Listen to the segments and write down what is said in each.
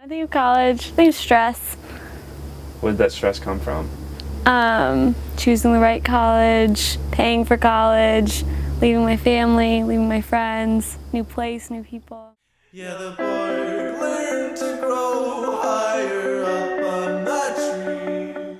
I think of college, I think of stress. Where did that stress come from? Choosing the right college, paying for college, leaving my family, leaving my friends, new place, new people. Yeah, the boy learned to grow higher up on the tree.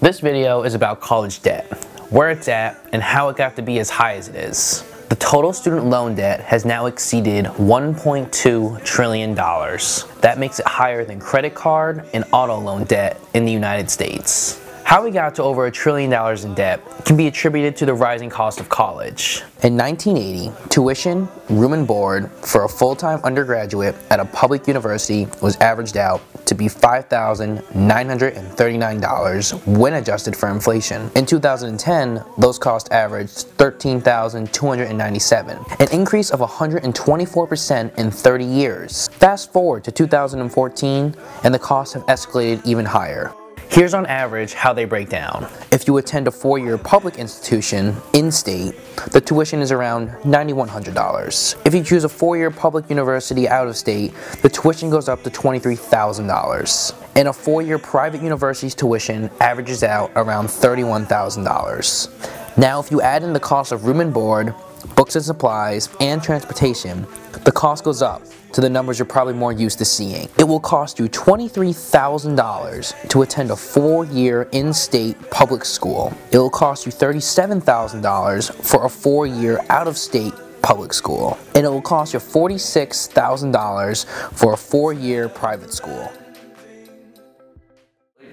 This video is about college debt, where it's at, and how it got to be as high as it is. The total student loan debt has now exceeded $1.2 trillion. That makes it higher than credit card and auto loan debt in the United States. How we got to over $1 trillion in debt can be attributed to the rising cost of college. In 1980, tuition, room and board for a full-time undergraduate at a public university was averaged out to be $5,939 when adjusted for inflation. In 2010, those costs averaged $13,297, an increase of 124% in 30 years. Fast forward to 2014, and the costs have escalated even higher. Here's on average how they break down. If you attend a four-year public institution in-state, the tuition is around $9,100. If you choose a four-year public university out-of-state, the tuition goes up to $23,000. And a four-year private university's tuition averages out around $31,000. Now, if you add in the cost of room and board, books and supplies, and transportation, the cost goes up to the numbers you're probably more used to seeing. It will cost you $23,000 to attend a four-year in-state public school. It will cost you $37,000 for a four-year out-of-state public school. And it will cost you $46,000 for a four-year private school.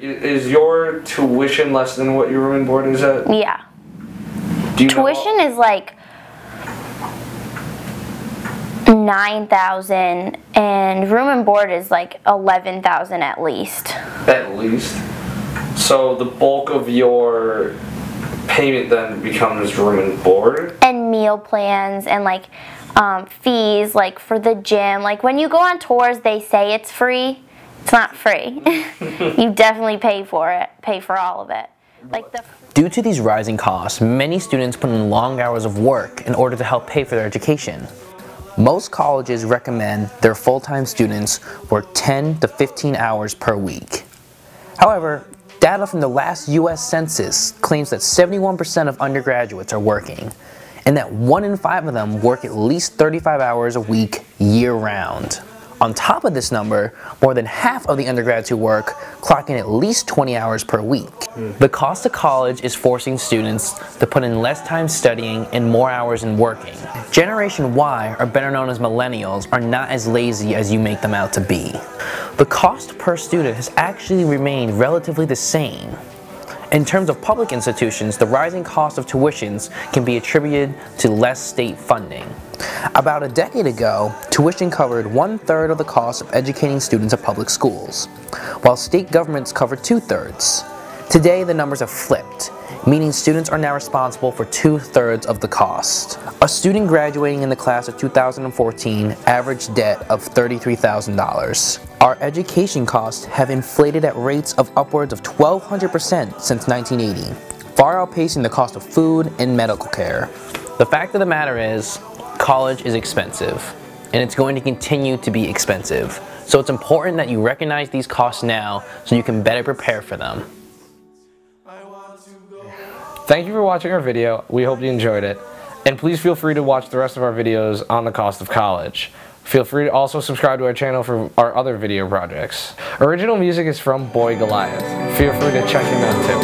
Is your tuition less than what your room and board is at? Yeah. Tuition is like $9,000 and room and board is like $11,000 at least. At least. So the bulk of your payment then becomes room and board? And meal plans and like fees, like for the gym. Like when you go on tours, they say it's free. It's not free. You definitely pay for it. Pay for all of it. Due to these rising costs, many students put in long hours of work in order to help pay for their education. Most colleges recommend their full-time students work 10 to 15 hours per week. However, data from the last US Census claims that 71% of undergraduates are working, and that 1 in 5 of them work at least 35 hours a week year-round. On top of this number, more than half of the undergrads who work clock in at least 20 hours per week. The cost of college is forcing students to put in less time studying and more hours in working. Generation Y, or better known as millennials, are not as lazy as you make them out to be. The cost per student has actually remained relatively the same. In terms of public institutions, the rising cost of tuitions can be attributed to less state funding. About a decade ago, tuition covered 1/3 of the cost of educating students at public schools, while state governments covered 2/3. Today, the numbers have flipped, meaning students are now responsible for 2/3 of the cost. A student graduating in the class of 2014 averaged debt of $33,000. Our education costs have inflated at rates of upwards of 1,200% since 1980, far outpacing the cost of food and medical care. The fact of the matter is, college is expensive, and it's going to continue to be expensive. So it's important that you recognize these costs now so you can better prepare for them. Thank you for watching our video. We hope you enjoyed it. And please feel free to watch the rest of our videos on the cost of college. Feel free to also subscribe to our channel for our other video projects. Original music is from Boy Goliath. Feel free to check him out too.